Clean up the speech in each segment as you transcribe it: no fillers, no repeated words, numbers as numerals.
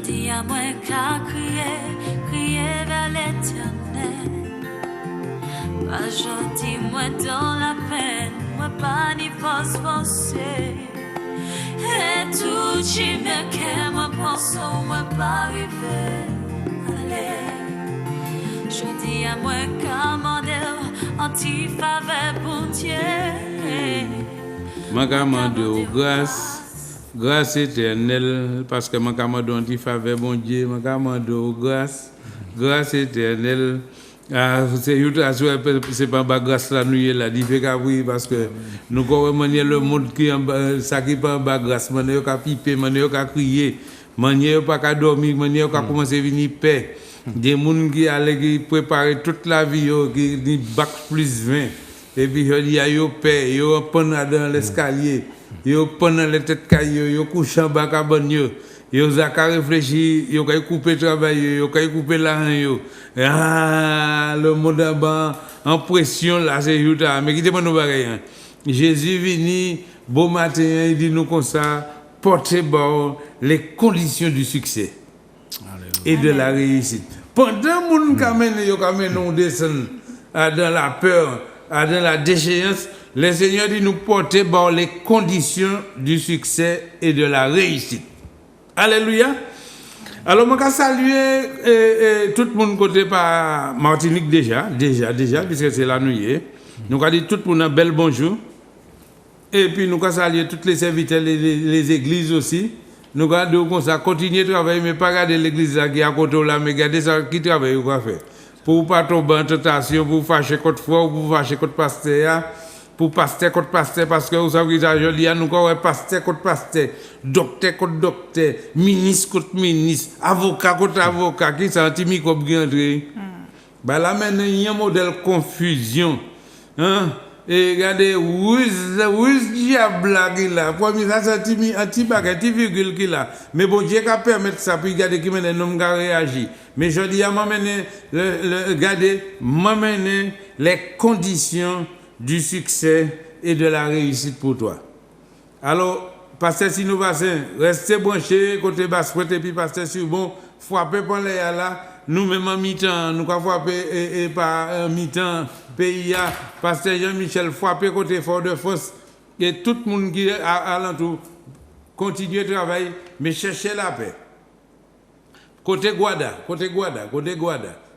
dis à moi qu'à crier vers l'éternel. Pas gentil, moi dans la peine, moi pas ni forcer. Et tout qui me qu'aime, moi pense, moi pas arriver. Allez, je dis à moi commander, anti-faveur pour Dieu. Ma commande grâce éternelle, parce que ma commande anti-faveur, bon Dieu, ma commande grâce éternelle. C'est pas ma grâce la nuit là, dit fait oui parce que nous connaissons le monde qui ça qui pas ma grâce, manière qu'a piper, manière qu'a crier, manière pas qu'à dormir, manière qu'a commencer à venir paix. Des gens qui allaient qui préparer toute la vie qui dit bac plus 20 et puis je dis yo paix, yo pendant dans l'escalier, yo pendant les têtes caillou, yo couche en bas cabane. Yo zaka réfléchi, yo kay couper travail, yo kay couper l'argent yo. Ah, le monde en pression là c'est Utah, mais qui te nous bagaille. Jésus vini bon matin, il dit nous comme ça, portez bon les conditions du succès et de la réussite. Pendant moun kamène yo kamène nous descend dans la peur, dans la déchéance, le Seigneur dit nous porter bon les conditions du succès et de la réussite. Alléluia. Alors, je vais saluer tout le monde côté par Martinique déjà, puisque c'est la nuit. Nous allons dire tout le monde un bel bonjour. Et puis, nous allons saluer tous les serviteurs, les églises aussi. Nous allons continuer à travailler, mais pas regarder l'église qui est à côté là, mais regarder ça qui travaille ou quoi faire. Pour ne pas tomber en tentation, pour fâcher contre foi, pour fâcher contre pasteur. Pour pasteur contre pasteur, parce que vous savez que je dis, nous avons pasteur contre pasteur, docteur contre docteur, ministre contre ministre, avocat contre avocat, qui sont anti-microbe qui entrent. Là, maintenant, il y a un modèle confusion. Hein? Et regardez, où est diable qui là? Pour moi, ça c'est anti-baguette, anti-virgule qui là. Mais bon, Dieu qui permettre ça, puis regardez qui mène nous réagir. Mais je dis, regardez, m'amener les conditions du succès et de la réussite pour toi. Alors, pasteur Sinovassin, restez branchés, côté basse, et puis pasteur Subon, frappez par les là, nous-mêmes en mi-temps, nous avons frappé et par mi-temps, PIA, pasteur Jean-Michel, frappez côté Fort-de-France, et tout le monde qui est alentour, continuez de travailler, mais cherchez la paix. Côté Guada,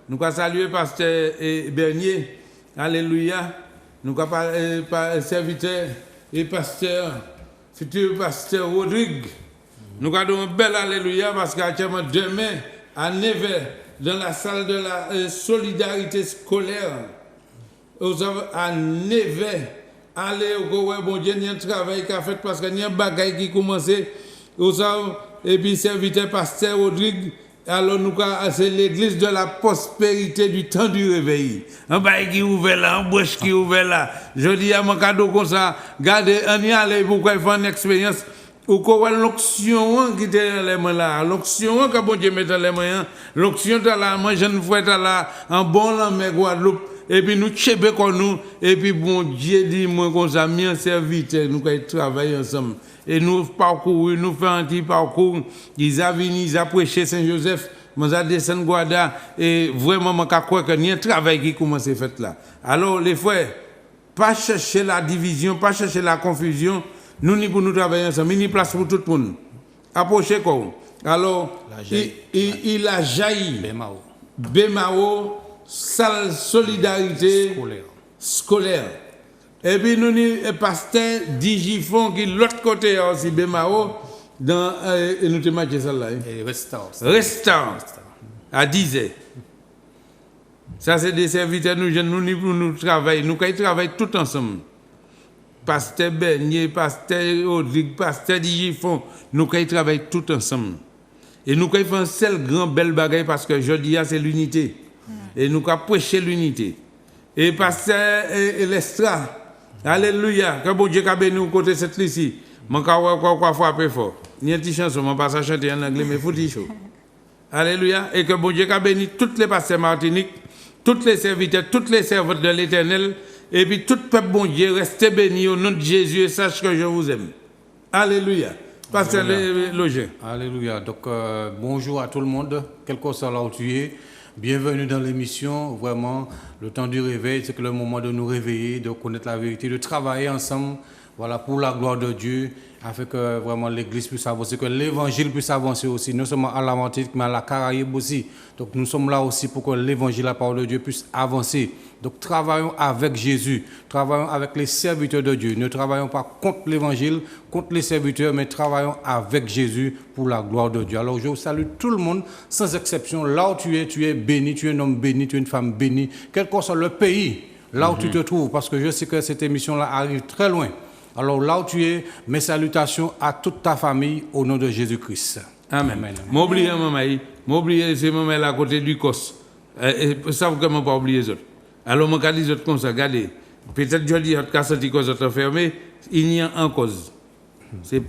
nous avons salué pasteur Bernier, alléluia. Nous avons serviteur et pasteur, futur pasteur Rodrigue. Nous avons un bel alléluia parce qu'actuellement demain à 9h dans la salle de la solidarité scolaire, à 9h, allez au bon Dieu, il y a un travail qui a fait parce qu'il y a un bagage qui commence. Et puis serviteur pasteur Rodrigue. Alors, c'est l'église de la prospérité du temps du réveil. Un bail qui ouvert là, un bouche qui ouvert là. Je dis à mon cadeau comme ça, gardez, on y allait pour faire une expérience. Ou quoi, l'onction qui était dans les mains là, l'onction que bon Dieu met dans les mains, l'onction de la main, je ne vois pas là, en bon là, mais Guadeloupe. Et puis nous tchébé comme nous, et puis bon Dieu dit, moi, comme ça, mis serviteur, nous allons travailler ensemble. Et nous parcourons, nous faisons un petit parcours. Ils ont venu, ils ont prêché Saint-Joseph, ils ont descendu Guada, et vraiment, je crois qu'il y a un travail qui commence à faire là. Alors, les frères, pas chercher la division, pas chercher la confusion, nous ni pour nous travailler ensemble, ni place pour tout le monde. Approchez quoi. Alors, il a jailli. Bemao, salle solidarité scolaire. Et puis nous avons pasteur Digifon qui est de l'autre côté aussi, Bemao, dans nous avons marqué ça là. Restaurant. À 10h. Ça, c'est des serviteurs, nous travaillons, nous travaillons tout ensemble. Pasteur Bernier, pasteur Rodrigue, pasteur Digifon, nous travaillons tout ensemble. Et nous faisons un seul grand bel bagaille parce que jeudi, c'est l'unité. Et nous avons prêché l'unité. Et pasteur Lestra, alléluia, que bon Dieu a béni nous côté cette liste ici. Je vais frapper fort. Il y a une petite chanson, je ne vais pas chanter en anglais, mais il faut dire chaud. Alléluia. Et que bon Dieu a béni toutes les pasteurs Martinique, tous les serviteurs, toutes les servantes de l'Éternel. Et puis tout peuple bon Dieu, restez bénis au nom de Jésus et sache que je vous aime. Alléluia. Pasteur Login. Alléluia. Donc, bonjour à tout le monde, quel que soit là où tu es. Bienvenue dans l'émission. Vraiment, le temps du réveil, c'est que le moment de nous réveiller, de connaître la vérité, de travailler ensemble, voilà, pour la gloire de Dieu, afin que vraiment l'Église puisse avancer, que l'Évangile puisse avancer aussi, non seulement à la Martinique, mais à la Caraïbe aussi. Donc, nous sommes là aussi pour que l'Évangile, la parole de Dieu, puisse avancer. Donc, travaillons avec Jésus, travaillons avec les serviteurs de Dieu. Ne travaillons pas contre l'Évangile, contre les serviteurs, mais travaillons avec Jésus pour la gloire de Dieu. Alors, je vous salue tout le monde, sans exception. Là où tu es béni, tu es un homme béni, tu es une femme bénie, quel que soit le pays, là où tu te trouves, parce que je sais que cette émission-là arrive très loin. Alors, là où tu es, mes salutations à toute ta famille au nom de Jésus-Christ. Amen. M'oubliez, maman, m'oubliez, c'est maman là à côté du COS. Ça, vous ne pas oublier les autres. Alors, je dis les autres comme ça, regardez. Peut-être que je dis que quand vous êtes fermé, il y a en cause. C'est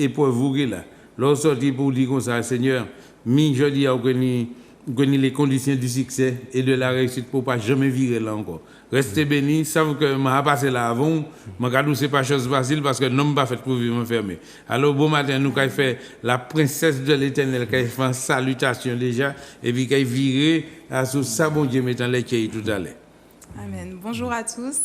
pour vous là. Lorsque sorti pour dire comme ça, Seigneur, je dis que les conditions du succès et de la réussite pour ne pas jamais virer là encore. Restez bénis, savez que je vais passer là avant, je ce n'est pas chose facile parce que je n'ai pas fait pour vivre enfermé. Alors, bon matin, nous avons fait la princesse de l'Éternel qui a fait une salutation déjà, et puis qui a viré à sous ça, bon Dieu, mettant les pieds tout à l'heure. Amen. Bonjour à tous.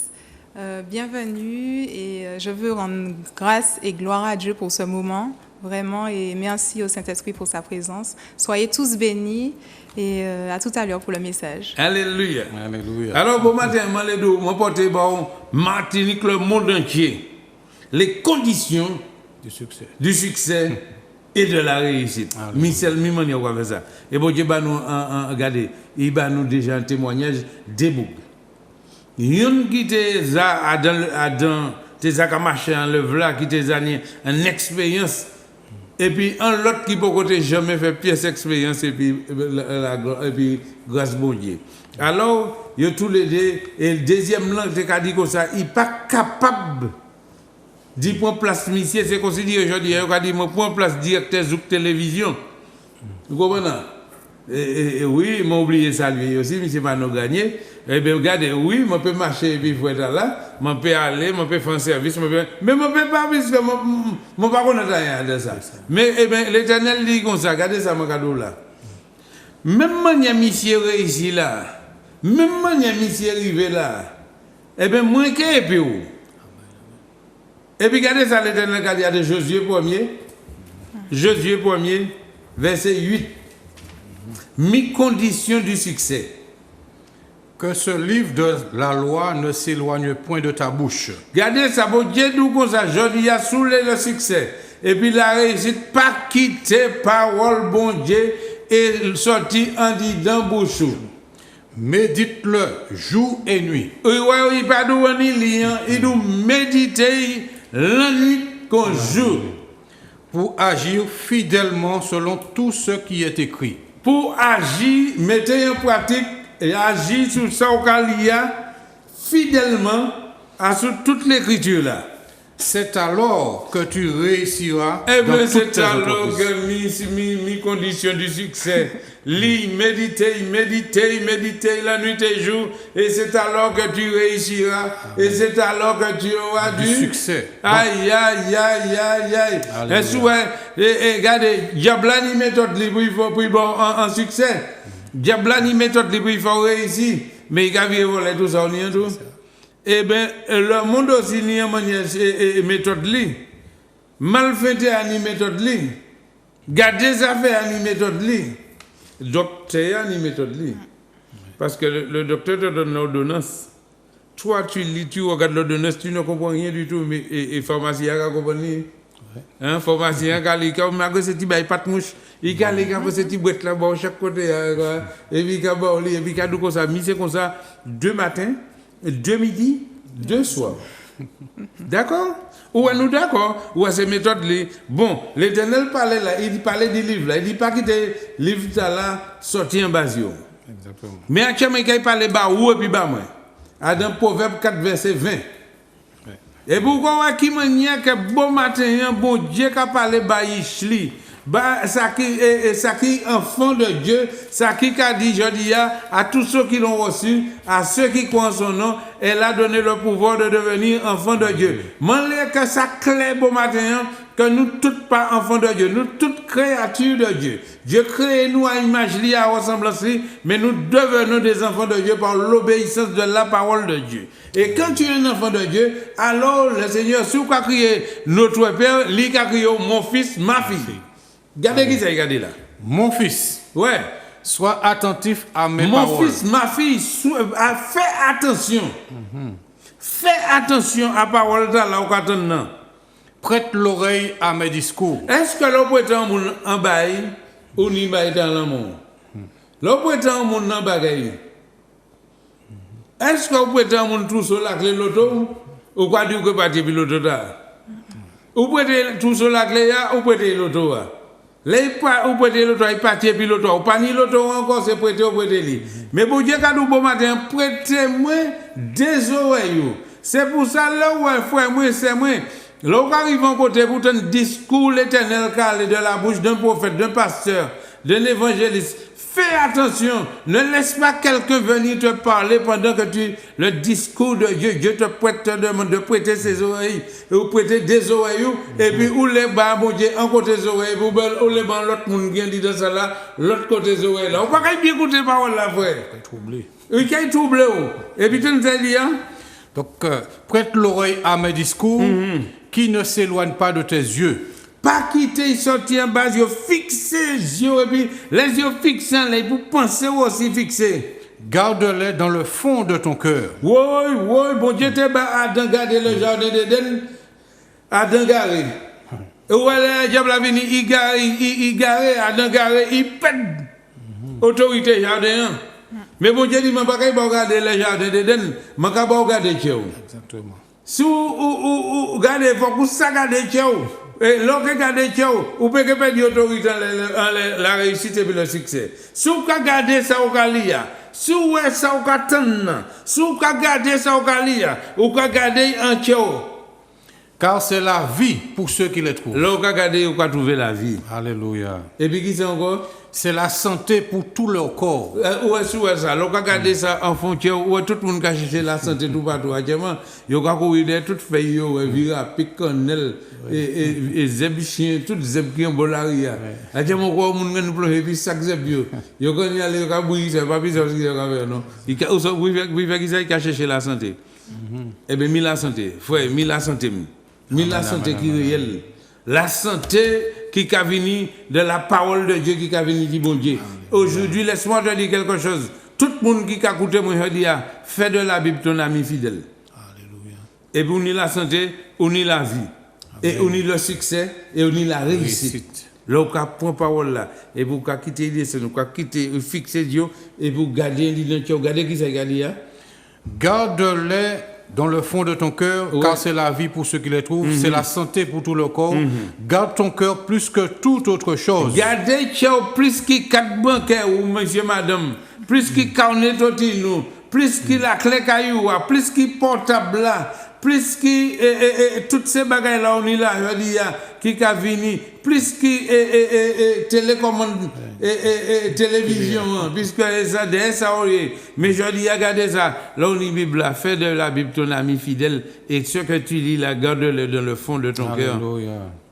Bienvenue et je veux rendre grâce et gloire à Dieu pour ce moment, vraiment, et merci au Saint-Esprit pour sa présence. Soyez tous bénis et à tout à l'heure pour le message. Alléluia. Alléluia. Alors, bon matin, je vais porter Martinique, le monde entier, les conditions du succès et de la réussite. Michel Mimani va faire ça. Et bon Dieu, nous regardez, il va nous déjà un témoignage des boucles. Yon qui te a dans tes a marché en le là qui te a une expérience et puis un l'autre qui peut côté jamais fait pièce expérience et puis grâce bon Dieu. Alors yo tous les deux et le deuxième langue te dit comme ça, il pas capable d'y prendre place monsieur, c'est considéré aujourd'hui il a dit moi prendre place directeur de télévision. Vous comprenez? Oui, m'a oublié ça lui aussi, mais c'est pas nous gagner. Eh bien, regardez, oui, je peux marcher et puis faut être là, je peux aller, je peux faire un service, mais je ne peux pas, parce que je ne peux pas connaître rien de ça. Mais eh bien, l'Éternel dit comme ça, regardez ça, mon cadeau là. Même si je suis réussi là, même si je suis arrivé là, eh bien, moi, je suis épée. Et puis, regardez ça, l'Éternel a dit de Josué 1er, Josué 1er, verset 8. Mes conditions du succès. Que ce livre de la loi ne s'éloigne point de ta bouche. Regardez ça, bon Dieu, nous comme ça, je dis à saouler le succès. Et puis la réussite, pas quitter parole, bon Dieu, et sortir en disant bouche. Médite-le jour et nuit. Oui, oui, pas de lien, il nous méditer la nuit qu'on joue. Pour agir fidèlement selon tout ce qui est écrit. Pour agir, mettez en pratique et agir sur ça au Calia fidèlement à sur toute l'écriture là. C'est alors que tu réussiras. Eh bien, c'est c'est alors que mes conditions du succès. Lis, méditer la nuit et jour. Et c'est alors que tu réussiras. Et c'est alors que tu auras du succès. Aïe, aïe, aïe, aïe, aïe. Et souvent, regardez, Diablani méthode libre, il faut pour en succès. Diablani méthode libre, il faut réussir. Mais il y a voler tout ça, on y est tout. Eh bien, le monde aussi n'y a une méthode li. Mal fait une méthode li. Garder ça fait une méthode li. Docteur une méthode li. Parce que le docteur te donne l'ordonnance. Toi, tu lis, tu regardes l'ordonnance, tu ne comprends rien du tout. Mais et pharmacien a compris. Hein, pharmacien a dit que c'est petit bail pas de mouche. Il a dit que c'est petit boîte là bas chaque côté. Et puis il a dit comme ça, c'est comme ça 2 matins. 2 midi, 2 soirs. D'accord? Ou est-nous d'accord? Ou est ces méthodes là? Bon, l'Éternel parlait là, il parlait du livre là. Il dit pas que le livre là sorti en basio. Exactement. Mais actuellement, il parlait bas ou et puis bas moi. Dans Proverbe 4, verset 20. Ouais. Et pourquoi qui m'a dit que bon matin, bon Dieu qui a parlé bas Ishli. Ça qui enfant de Dieu, ça qui a dit, je dis à tous ceux qui l'ont reçu, à ceux qui croient en son nom, elle a donné le pouvoir de devenir enfant de Dieu. M'enlève que ça clair bon matin, que nous tous pas enfants de Dieu, nous toutes créatures de Dieu. Dieu crée nous à image liée, à ressemblance, mais nous devenons des enfants de Dieu par l'obéissance de la parole de Dieu. Et quand tu es un enfant de Dieu, alors le Seigneur, si vous criez notre Père, lui a crié mon fils, ma fille. Regardez qui ça, regardez là. Mon fils, Ouais. sois attentif à mes Mon paroles. fils, ma fille, fais attention. Fais attention à la parole de là où attend. Prête l'oreille à mes discours. Est-ce que l'on peut être en bail ou ni bail dans le monde? L'on peut être en monde en bagaille. Est-ce que vous pouvez être en monde tout seul avec l'auto ou quoi dire que partir pilote là? Ou pouvez être tout seul avec ou pouvez être l'auto là? Ou pouvez être l'auto, il partir pilote ou pas ni l'auto encore, c'est prêter ou prêter lui. Mais pour Dieu, quand nous bon matin, prêtez-moi des oreilles. C'est pour ça, là où frère, moi, c'est moi. Là où arrive en côté pour un discours l'éternel calé de la bouche d'un prophète, d'un pasteur, d'un évangéliste. Fais attention, ne laisse pas quelqu'un venir te parler pendant que le discours de Dieu, Dieu te demande de prêter ses oreilles, ou prêter des oreilles, et puis ou les bas, bon Dieu, en côté des oreilles, ou les bas, l'autre monde qui dit dans ça là, l'autre côté des oreilles là. Ou pas bien écouter la parole là, frère. Troublé. Oui, qui est troublé, et puis tu nous as dit, hein? Donc, prête l'oreille à mes discours qui ne s'éloignent pas de tes yeux. Pas quitter, sortir en bas, ils fixer les yeux, et puis les yeux fixés, là, pour penser aussi fixer. Garde-les dans le fond de ton cœur. Oui, bon Dieu te bat à garder le jardin d'Éden, à Dangaré. Et où le diable a venu, il garé, à Dangaré, il pète autorité jardin. Mais bon Dieu dit, je ne vais pas regarder le jardin d'Éden, je ne vais pas regarder Tchèo. Exactement. Si vous regardez, il faut que vous regardez Tchèo. Et lorsque vous regardez Tchèo, vous pouvez perdre l'autorité, la réussite et le succès. Si vous regardez ça au Galia, si vous regardez ça au Katan, si vous regardez ça au Galia, vous regardez en Tchèo. Car c'est la vie pour ceux qui les trouvent. Lorsque vous regardez, vous trouvez la vie. Alléluia. Et puis qui c'est encore? C'est la santé pour tout leur corps. Où est ça? Lorsque vous regardez ça en frontière, où tout le monde a cherché la santé tout partout. Actuellement, il y a courir toutes feuilles, vira, piconnel, et zeb chien, toutes zeb qui ont bolaria. Actuellement, quoi, on nous pleurer, puis chaque zeb, il y a quand il y a les cabouilles, c'est pas bizarre ce qu'il y a faire, non? Il a cherché la santé. Eh bien, mis la santé, frère, mis la santé. Mis la santé qui est réelle. La santé qui a venu de la parole de Dieu, qui a venu du bon Dieu. Aujourd'hui, laisse-moi te dire quelque chose. Tout le monde qui a écouté moi, je dis, fais de la Bible ton ami fidèle. Alléluia. Et puis, on y la santé, on y la vie. Amen. Et on y le succès, et on y la réussite. Là, on prend parole là. Et vous quitter l'idée, c'est nous quitter, fixer Dieu, et vous garder l'identité. Regardez qui ça garde. Garde-les dans le fond de ton cœur, car c'est la vie pour ceux qui les trouvent, c'est la santé pour tout le corps. Garde ton cœur plus que toute autre chose. Gardez plus que 4 bancaires ou monsieur, madame, plus que carnet totino, plus que la clé caillou, plus que portable là, plus que toutes ces bagages là, on est là, je dis, qui a venu, plus que télécommande, télévision, puisque ça, mais je dis, regardez ça, là on est Bible là, fais de la Bible ton ami fidèle, et ce que tu lis là, garde-le dans le fond de ton cœur.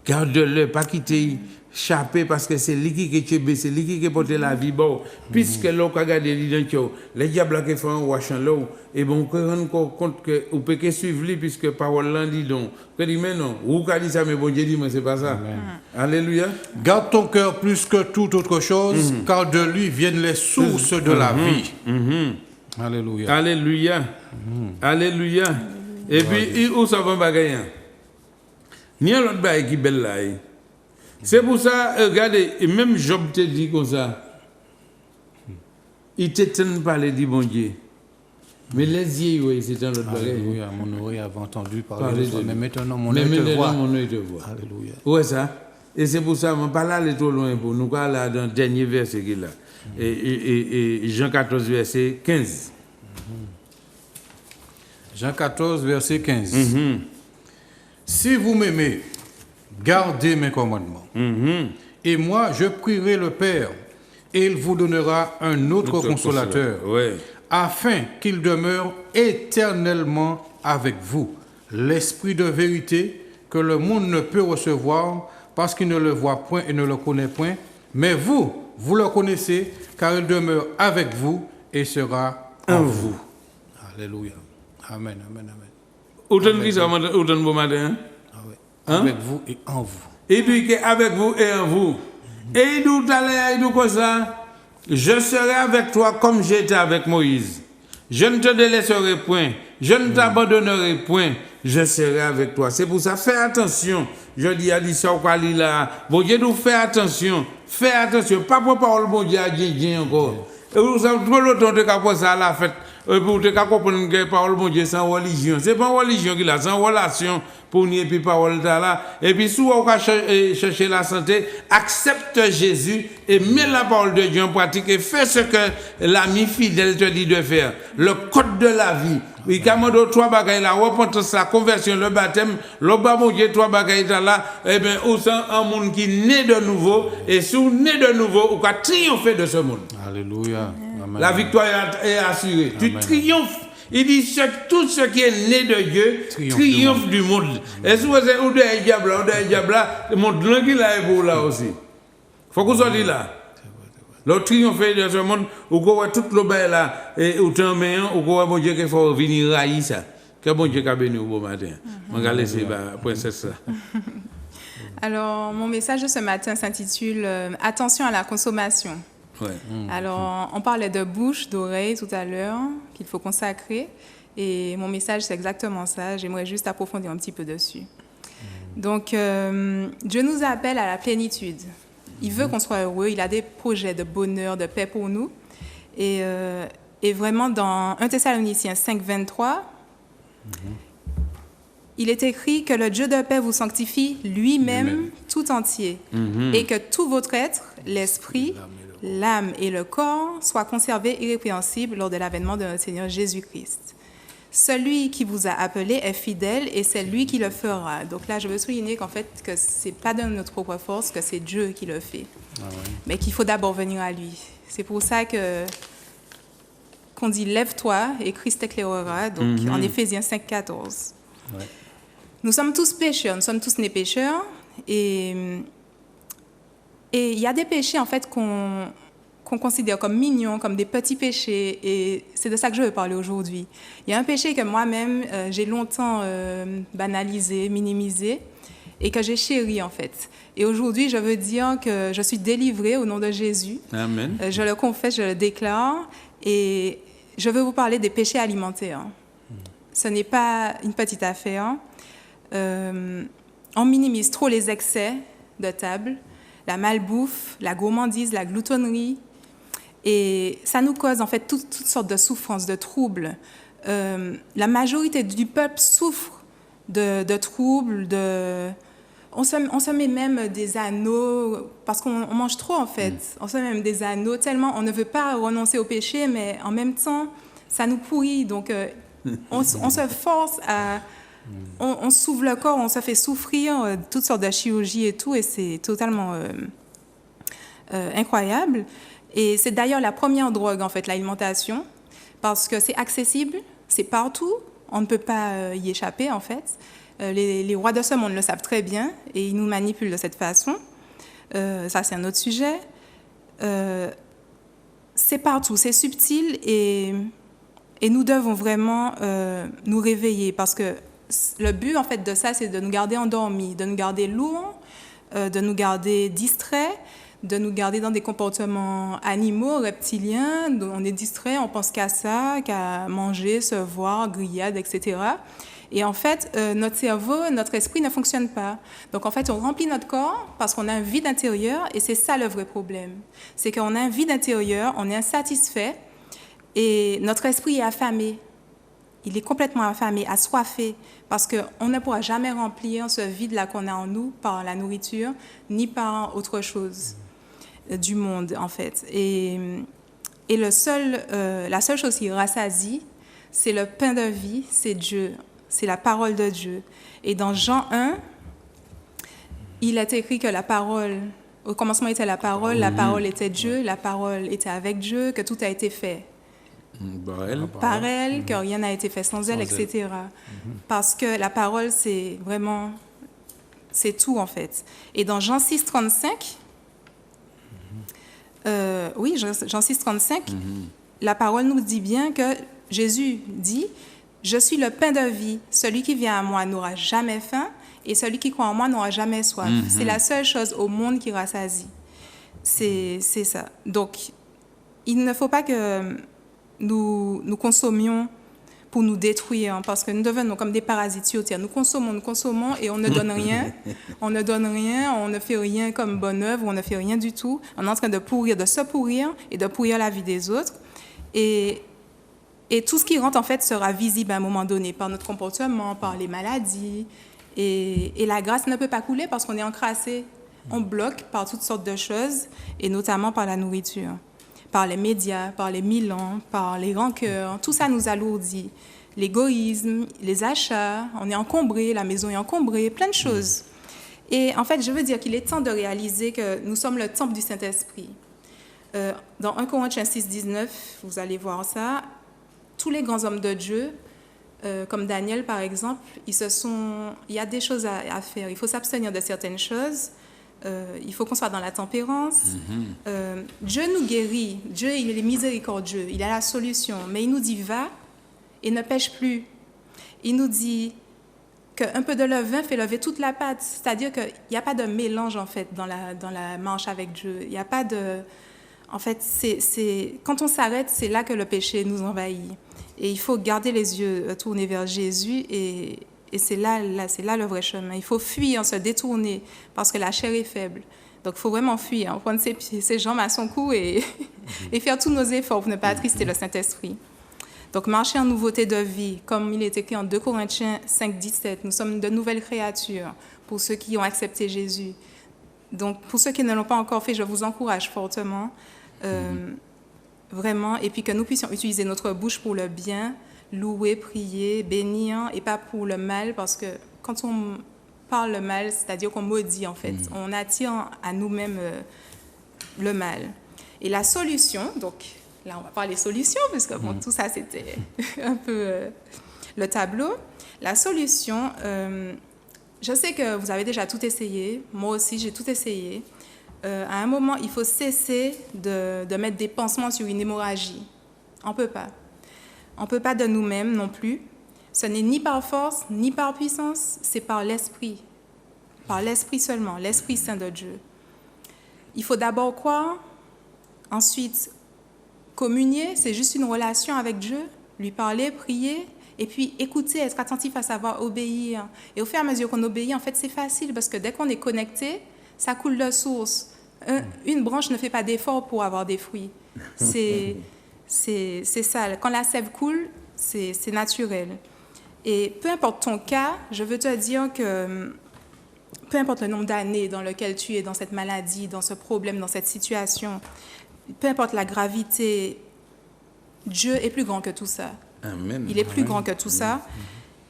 Garde-le, pas quitter. Chapé parce que c'est lui qui est c'est lui qui porte la vie bon puisque l'on regarde les diables qui font un wash en l'eau et bon on rend compte que on peut que suivre lui puisque parole là dit donc que dit mais non ou qu'a dit ça mais bon Dieu dit mais c'est pas ça. Alléluia. Garde ton cœur plus que toute autre chose car de lui viennent les sources de la vie. Alléluia. Alléluia. Alléluia. Et puis où ça va bagaille. Ni l'autre bagaille qui belle là. C'est pour ça, regardez, et même Job te dit comme ça. Il t'éteint de parler du bon Dieu. Mais les yeux, oui, c'est un autre bagage. Alléluia, mon oreille avait entendu parler de toi, mais maintenant mon œil te voit. Alléluia. Ouais, ça. Et c'est pour ça, on ne va pas aller trop loin pour nous. Là, dans le dernier verset qu'il a. Et Jean 14, verset 15. Jean 14, verset 15. Si vous m'aimez, gardez mes commandements. Et moi, je prierai le Père, et il vous donnera un autre consolateur, afin qu'il demeure éternellement avec vous, l'Esprit de vérité que le monde ne peut recevoir parce qu'il ne le voit point et ne le connaît point. Mais vous, vous le connaissez, car il demeure avec vous et sera en vous. Alléluia. Amen, amen, amen. Autant qui ça, autant bon matin. Ah ouais. Avec vous et en vous. Et puis qu'avec vous et en vous. Et nous allons nous comme ça. Je serai avec toi comme j'étais avec Moïse. Je ne te délaisserai point. Je ne t'abandonnerai point. Je serai avec toi. C'est pour ça, fais attention. Je dis à ça, là. Bon Dieu nous fait attention. Fais attention. Pas pour parole, bon Dieu, à Dieu encore. Et vous avez trop longtemps de faire ça à la fête. Pour te comprendre que parole bon Dieu sans religion. C'est pas religion qui l'a, sans relation pour nier puis parole là. Et puis si on va chercher la santé, accepte Jésus et mets la parole de Dieu en pratique et fais ce que l'ami fidèle te dit de faire. Le code de la vie. Oui, quand on trois bagailles là, repentance, la conversion, le baptême, le bas mon Dieu, trois bagailles là, eh bien, on sent un monde qui naît de nouveau et si on naît de nouveau, on va triompher de ce monde. Alléluia. Amen. La victoire est assurée. Amen. Tu triomphes. Il dit tout ce qui est né de Dieu triomphe du monde. Et si vous êtes ou de diable, le monde là qui est pour là aussi. Il faut que vous soyez là. Le triomphe de ce monde, ou qu'on voit tout le bail là, et ou temps meilleur, ou qu'on voit mon Dieu qu'il faut venir railler ça. Que bon Dieu qui a béni au beau matin. On va laisser la princesse là. Alors, mon message de ce matin s'intitule Attention à la consommation. Ouais. Alors, on parlait de bouche, d'oreille tout à l'heure, qu'il faut consacrer. Et mon message, c'est exactement ça. J'aimerais juste approfondir un petit peu dessus. Donc, Dieu nous appelle à la plénitude. Il veut qu'on soit heureux. Il a des projets de bonheur, de paix pour nous. Et vraiment, dans 1 Thessaloniciens 5, 23, il est écrit que le Dieu de paix vous sanctifie lui-même tout entier. Et que tout votre être, l'esprit, l'âme et le corps soient conservés irrépréhensibles lors de l'avènement de notre Seigneur Jésus-Christ. Celui qui vous a appelé est fidèle et c'est lui qui le fera. Donc là, je veux souligner qu'en fait, que ce n'est pas de notre propre force, que c'est Dieu qui le fait. Mais qu'il faut d'abord venir à lui. C'est pour ça qu'on dit « Lève-toi et Christ t'éclairera », donc en Éphésiens 5, 14. Ouais. Nous sommes tous pécheurs, nous sommes tous nés pécheurs et il y a des péchés en fait qu'on considère comme mignons, comme des petits péchés, et c'est de ça que je veux parler aujourd'hui. Il y a un péché que moi-même, j'ai longtemps banalisé, minimisé, et que j'ai chéri en fait. Et aujourd'hui, je veux dire que je suis délivrée au nom de Jésus. Amen. Je le confesse, je le déclare, et je veux vous parler des péchés alimentaires. Ce n'est pas une petite affaire. On minimise trop les excès de table, la malbouffe, la gourmandise, la gloutonnerie. Et ça nous cause en fait toutes sortes de souffrances, de troubles. La majorité du peuple souffre de troubles, on se met même des anneaux, parce qu'on mange trop en fait. On se met même des anneaux, tellement on ne veut pas renoncer au péché, mais en même temps, ça nous pourrit. Donc on se force à... On s'ouvre le corps, on se fait souffrir, toutes sortes de chirurgies et tout, et c'est totalement incroyable. Et c'est d'ailleurs la première drogue, en fait, l'alimentation, parce que c'est accessible, c'est partout, on ne peut pas y échapper, en fait. Les rois de ce monde le savent très bien, et ils nous manipulent de cette façon. Ça, c'est un autre sujet. C'est partout, c'est subtil, et nous devons vraiment nous réveiller, parce que le but, en fait, de ça, c'est de nous garder endormis, de nous garder lourds, de nous garder distraits, de nous garder dans des comportements animaux, reptiliens. On est distrait, on pense qu'à ça, qu'à manger, se voir, grillade, etc. Et en fait, notre cerveau, notre esprit ne fonctionne pas. Donc, en fait, on remplit notre corps parce qu'on a un vide intérieur, et c'est ça le vrai problème. C'est qu'on a un vide intérieur, on est insatisfait, et notre esprit est affamé. Il est complètement affamé, assoiffé, parce qu'on ne pourra jamais remplir ce vide-là qu'on a en nous par la nourriture, ni par autre chose du monde, en fait. Et la seule chose qui rassasie, c'est le pain de vie, c'est Dieu, c'est la parole de Dieu. Et dans Jean 1, il est écrit que la parole, au commencement était la parole était Dieu, la parole était avec Dieu, que tout a été fait par elle, que rien n'a été fait sans elle, etc. Parce que la parole, c'est vraiment C'est tout, en fait. Et dans Jean 6, 35, oui, Jean 6, 35, la parole nous dit bien que Jésus dit « Je suis le pain de vie. Celui qui vient à moi n'aura jamais faim et celui qui croit en moi n'aura jamais soif. C'est la seule chose au monde qui rassasie. C'est ça. Donc, il ne faut pas que nous consommions pour nous détruire, parce que nous devenons comme des parasites sur terre. Nous consommons et on ne donne rien. On ne donne rien, on ne fait rien comme bonne œuvre, on ne fait rien du tout. On est en train de pourrir, de se pourrir et de pourrir la vie des autres. Et tout ce qui rentre, en fait, sera visible à un moment donné par notre comportement, par les maladies. Et la grâce ne peut pas couler parce qu'on est encrassé. On bloque par toutes sortes de choses, et notamment par la nourriture, par les médias, par les milans, par les rancœurs. Tout ça nous alourdit. L'égoïsme, les achats, on est encombré, la maison est encombrée, plein de choses. Et en fait, je veux dire qu'il est temps de réaliser que nous sommes le temple du Saint-Esprit. Dans 1 Corinthiens 6, 19, vous allez voir ça, tous les grands hommes de Dieu, comme Daniel par exemple, il y a des choses à faire. Il faut s'abstenir de certaines choses. Il faut qu'on soit dans la tempérance. Dieu nous guérit. Dieu, il est miséricordieux. Il a la solution. Mais il nous dit, va et ne pêche plus. Il nous dit qu'un peu de levain fait lever toute la pâte. C'est-à-dire qu'il n'y a pas de mélange, en fait, dans la marche avec Dieu. Il n'y a pas de... En fait, quand on s'arrête, c'est là que le péché nous envahit. Et il faut garder les yeux tournés vers Jésus et c'est là le vrai chemin. Il faut fuir, se détourner, parce que la chair est faible. Donc, il faut vraiment fuir, prendre ses jambes à son cou et faire tous nos efforts pour ne pas attrister le Saint-Esprit. Donc, marcher en nouveauté de vie, comme il est écrit en 2 Corinthiens 5, 17. Nous sommes de nouvelles créatures pour ceux qui ont accepté Jésus. Donc, pour ceux qui ne l'ont pas encore fait, je vous encourage fortement, vraiment, et puis que nous puissions utiliser notre bouche pour le bien, louer, prier, bénir, et pas pour le mal, parce que quand on parle le mal, c'est-à-dire qu'on maudit, en fait. On attire à nous-mêmes le mal. Et la solution, donc, là, on va parler solution, parce que bon, tout ça, c'était un peu le tableau. La solution, je sais que vous avez déjà tout essayé. Moi aussi, j'ai tout essayé. À un moment, il faut cesser de mettre des pansements sur une hémorragie. On ne peut pas. On ne peut pas de nous-mêmes non plus. Ce n'est ni par force, ni par puissance, c'est par l'Esprit. Par l'Esprit seulement, l'Esprit Saint de Dieu. Il faut d'abord croire, ensuite communier, c'est juste une relation avec Dieu, lui parler, prier, et puis écouter, être attentif à savoir obéir. Et au fur et à mesure qu'on obéit, en fait, c'est facile, parce que dès qu'on est connecté, ça coule de source. Une branche ne fait pas d'effort pour avoir des fruits. C'est ça. Quand la sève coule, c'est naturel. Et peu importe ton cas, je veux te dire que peu importe le nombre d'années dans lequel tu es dans cette maladie, dans ce problème, dans cette situation, peu importe la gravité, Dieu est plus grand que tout ça. Amen. Il est plus grand que tout ça.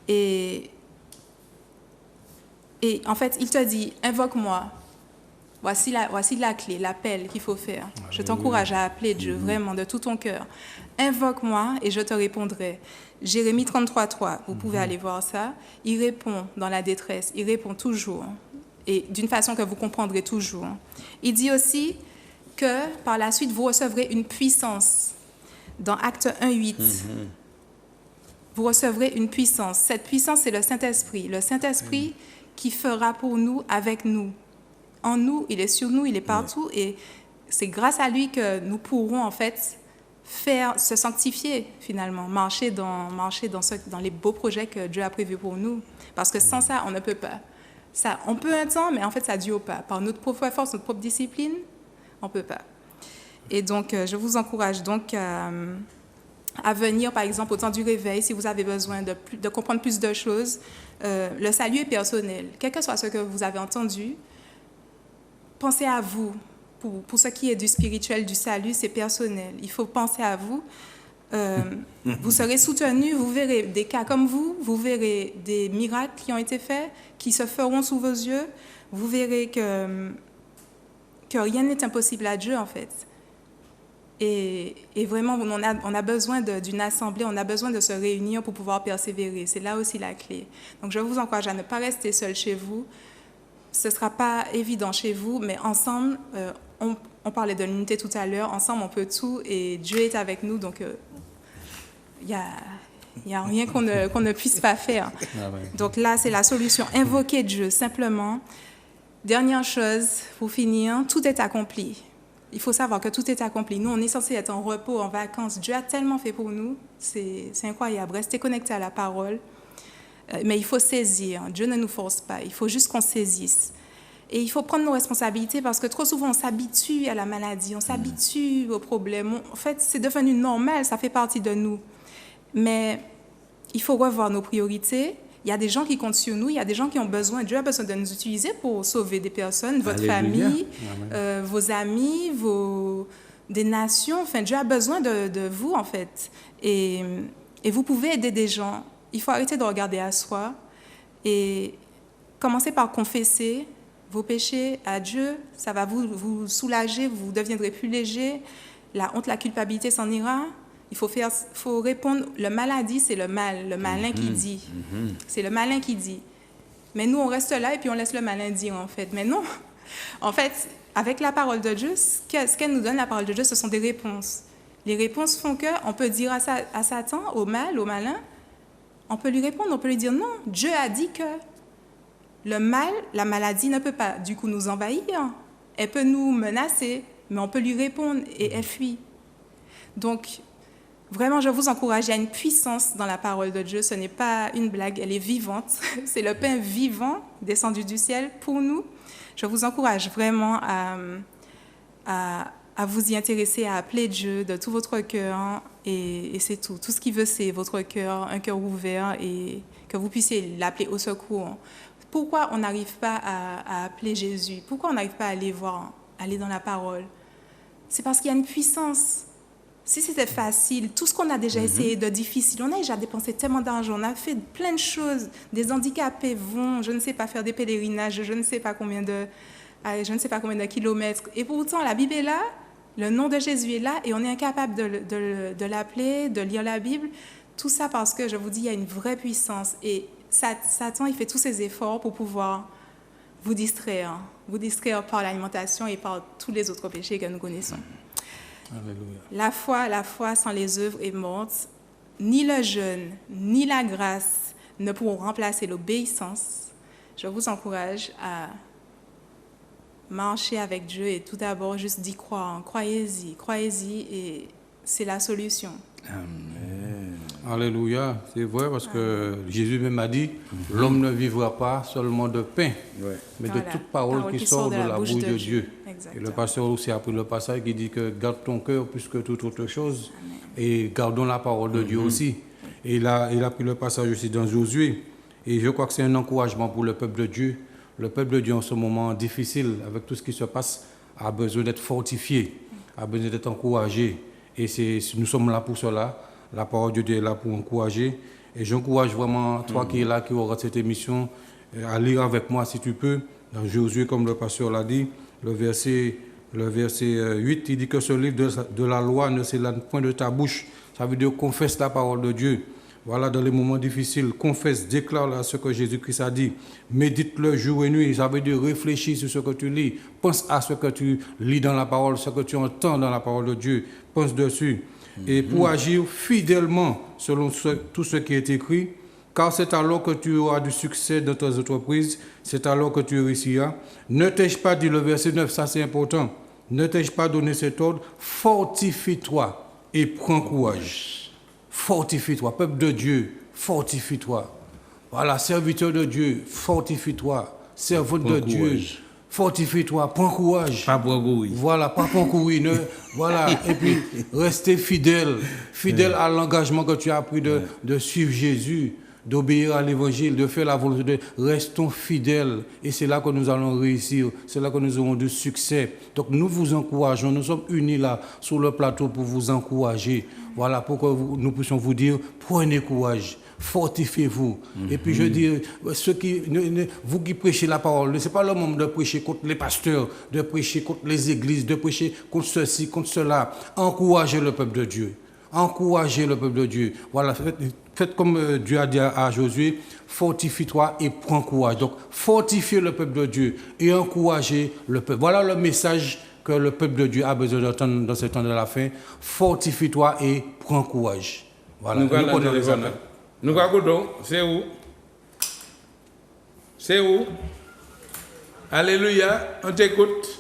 Et en fait, il te dit, invoque-moi. Voici la clé, l'appel qu'il faut faire. Je t'encourage à appeler Dieu vraiment de tout ton cœur. Invoque-moi et je te répondrai. Jérémie 33:3, vous pouvez aller voir ça. Il répond dans la détresse, il répond toujours. Et d'une façon que vous comprendrez toujours. Il dit aussi que par la suite, vous recevrez une puissance. Dans Acte 1:8, vous recevrez une puissance. Cette puissance, c'est le Saint-Esprit. Le Saint-Esprit qui fera pour nous, avec nous. En nous, il est sur nous, il est partout. Et c'est grâce à lui que nous pourrons, en fait, se sanctifier, finalement. Marcher dans les beaux projets que Dieu a prévus pour nous. Parce que sans ça, on ne peut pas. Ça, on peut un temps, mais en fait, ça ne dure pas. Par notre propre force, notre propre discipline, on ne peut pas. Et donc, je vous encourage donc à venir, par exemple, au temps du réveil, si vous avez besoin de comprendre plus de choses. Le salut est personnel. Quel que soit ce que vous avez entendu, pensez à vous. Pour ce qui est du spirituel, du salut, c'est personnel. Il faut penser à vous. Vous serez soutenus, vous verrez des cas comme vous verrez des miracles qui ont été faits, qui se feront sous vos yeux. Vous verrez que rien n'est impossible à Dieu, en fait. Et vraiment, on a besoin d'une assemblée, on a besoin de se réunir pour pouvoir persévérer. C'est là aussi la clé. Donc, je vous encourage à ne pas rester seul chez vous. ce ne sera pas évident chez vous, mais ensemble, on parlait de l'unité tout à l'heure, ensemble on peut tout et Dieu est avec nous, donc il n'y a rien qu'on ne puisse pas faire. Donc là, c'est la solution. Invoquer Dieu simplement. Dernière chose, pour finir, tout est accompli. Il faut savoir que tout est accompli. Nous, on est censé être en repos, en vacances. Dieu a tellement fait pour nous, c'est incroyable. Restez connectés à la parole. Mais il faut saisir. Dieu ne nous force pas. Il faut juste qu'on saisisse. Et il faut prendre nos responsabilités parce que trop souvent, on s'habitue à la maladie, on s'habitue aux problèmes. En fait, c'est devenu normal, ça fait partie de nous. Mais il faut revoir nos priorités. Il y a des gens qui comptent sur nous, il y a des gens qui ont besoin. Dieu a besoin de nous utiliser pour sauver des personnes, votre famille, vos amis, des nations. Enfin, Dieu a besoin de vous, en fait. Et vous pouvez aider des gens. Il faut arrêter de regarder à soi et commencer par confesser vos péchés à Dieu. Ça va vous soulager, vous deviendrez plus léger. La honte, la culpabilité s'en ira. Il faut répondre, le maladie, c'est le malin qui dit. C'est le malin qui dit. Mais nous, on reste là et puis on laisse le malin dire, en fait. Mais non. En fait, avec la parole de Dieu, ce qu'elle nous donne, la parole de Dieu, ce sont des réponses. Les réponses font qu'on peut dire à Satan, au malin, on peut lui répondre, on peut lui dire non. Dieu a dit que le mal, la maladie ne peut pas, du coup, nous envahir. Elle peut nous menacer, mais on peut lui répondre et elle fuit. Donc, vraiment, je vous encourage, il y a une puissance dans la parole de Dieu. Ce n'est pas une blague, elle est vivante. C'est le pain vivant descendu du ciel pour nous. Je vous encourage vraiment à vous y intéresser, à appeler Dieu de tout votre cœur. Et c'est tout. Tout ce qu'il veut, c'est votre cœur, un cœur ouvert et que vous puissiez l'appeler au secours. Pourquoi on n'arrive pas à appeler Jésus? Pourquoi on n'arrive pas à aller dans la parole? C'est parce qu'il y a une puissance. Si c'était facile, tout ce qu'on a déjà essayé de difficile, on a déjà dépensé tellement d'argent, on a fait plein de choses. Des handicapés vont, je ne sais pas, faire des pèlerinages, je ne sais pas combien de kilomètres. Et pourtant, la Bible est là, le nom de Jésus est là, et on est incapable de l'appeler, de lire la Bible. Tout ça parce que, je vous dis, il y a une vraie puissance. Et Satan, il fait tous ses efforts pour pouvoir vous distraire par l'alimentation et par tous les autres péchés que nous connaissons. Alléluia. La foi sans les œuvres est morte. Ni le jeûne, ni la grâce ne pourront remplacer l'obéissance. Je vous encourage à marcher avec Dieu et tout d'abord juste d'y croire. Croyez-y et c'est la solution. Amen. Alléluia, c'est vrai parce que Jésus même a dit l'homme ne vivra pas seulement de pain, mais de toute parole qui sort de la bouche de Dieu. Et le pasteur aussi a pris le passage qui dit que garde ton cœur plus que toute autre chose. Amen. Et gardons la parole de Dieu aussi. Et il a pris le passage aussi dans Josué. Et je crois que c'est un encouragement pour le peuple de Dieu. Le peuple de Dieu en ce moment difficile, avec tout ce qui se passe, a besoin d'être fortifié, a besoin d'être encouragé. Et nous sommes là pour cela. La parole de Dieu est là pour encourager. Et j'encourage vraiment toi qui es là, qui aura cette émission, à lire avec moi si tu peux. Dans Josué, comme le pasteur l'a dit, le verset 8, il dit que ce livre de la loi ne s'éloigne point de ta bouche. Ça veut dire confesse la parole de Dieu. Voilà, dans les moments difficiles, confesse, déclare ce que Jésus-Christ a dit. Médite-le jour et nuit. Ça veut dire réfléchis sur ce que tu lis. Pense à ce que tu lis dans la parole, ce que tu entends dans la parole de Dieu. Pense dessus. Et pour agir fidèlement selon tout ce qui est écrit, car c'est alors que tu auras du succès dans tes entreprises, c'est alors que tu réussiras. Ne t'ai-je pas dit le verset 9, ça c'est important, ne t'ai-je pas donné cet ordre, fortifie-toi et prends courage. Fortifie-toi, peuple de Dieu, fortifie-toi. Voilà, serviteur de Dieu, fortifie-toi, servante de Dieu. Fortifie-toi, prends courage. Pas pour courir. Voilà, pas pour courir. Voilà, et puis restez fidèle à l'engagement que tu as pris de suivre Jésus, d'obéir à l'évangile, de faire la volonté de Dieu. Restons fidèles et c'est là que nous allons réussir, c'est là que nous aurons du succès. Donc nous vous encourageons, nous sommes unis là sur le plateau pour vous encourager. Voilà, pour que nous puissions vous dire, prenez courage. Fortifiez-vous. Et puis je dis, vous qui prêchez la parole, ce n'est pas le moment de prêcher contre les pasteurs, de prêcher contre les églises, de prêcher contre ceci, contre cela. Encouragez le peuple de Dieu. encouragez le peuple de Dieu. Voilà, faites comme Dieu a dit à Josué, fortifie-toi et prends courage. Donc, fortifiez le peuple de Dieu et encouragez le peuple. Voilà le message que le peuple de Dieu a besoin d'entendre dans ce temps de la fin. Fortifie-toi et prends courage. Voilà. Nous c'est où? C'est où? Alléluia, on t'écoute.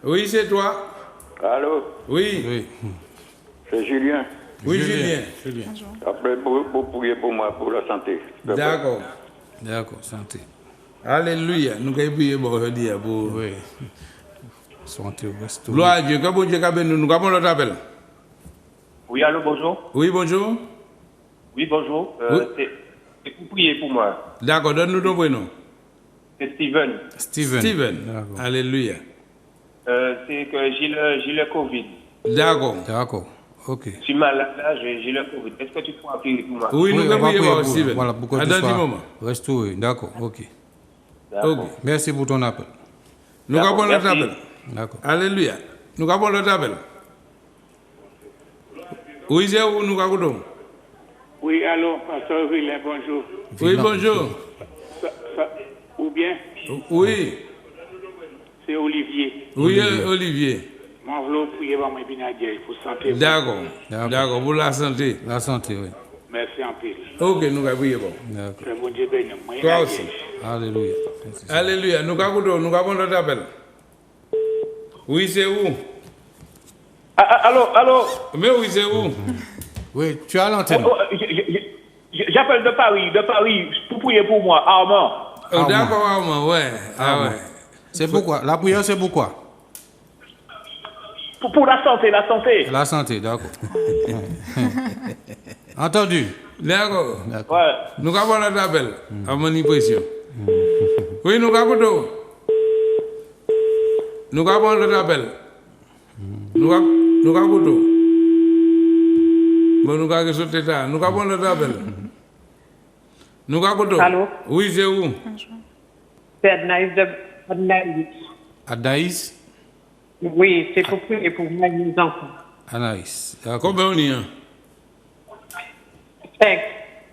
Oui, c'est toi. Allô? Oui. C'est Julien. Oui, Julien. Après, vous priez pour moi, pour la santé. D'accord. Santé. Alléluia. Nous allons prier pour aujourd'hui. Oui. Santé, restaurée. Gloire à Dieu. Que bon Dieu nous avons notre appel. Oui, allô, bonjour. Oui, bonjour. Oui, bonjour. Oui. C'est pour prier pour moi. D'accord, donne-nous ton prénom. C'est Steven. Steven. Alléluia. C'est que j'ai le Covid. D'accord. Ok. Je suis malade là, j'ai le Covid. Est-ce que tu pourras prier pour moi? Oui, nous allons prier pour Steven. Voilà, pour que tu sois restauré. D'accord, ok. Merci pour ton appel. Nous avons notre appel. D'accord. Alléluia. Nous avons notre appel. Oui, c'est où nous avons. Oui, allô, pasteur Villain, bonjour. Oui, bonjour. Ou bien, Oui. c'est Olivier. Oui, Olivier. Moi, je voulais prier pour moi, pour santé. D'accord, pour la santé. La santé, oui. Merci en pile. Ok, nous allons prier pour. D'accord. Que bon Dieu bénisse. Toi aussi. Alléluia. Alléluia. Nous avons notre appel. Oui, c'est où? Allô? Mais oui, c'est où? Oui, tu as l'antenne. J'appelle de Paris, pour prier pour moi, Armand. D'accord, Armand, ouais. Ah ouais. C'est pourquoi? La prière, c'est pourquoi? Pour la santé. La santé, d'accord. Entendu. D'accord. Ouais. Nous avons notre appel. À mon impression. Oui, nous avons tout. Nous avons notre appel. Nous avons tout. Bon, nous avons sauté ça. Nous avons notre appel. Nous avons tout. Allô? Oui, c'est où? C'est Adnaïs de Adnaïs. Anaïs? Oui, c'est pour prier pour moi, mes enfants. Anaïs. D'accord. Combien on y a? 5.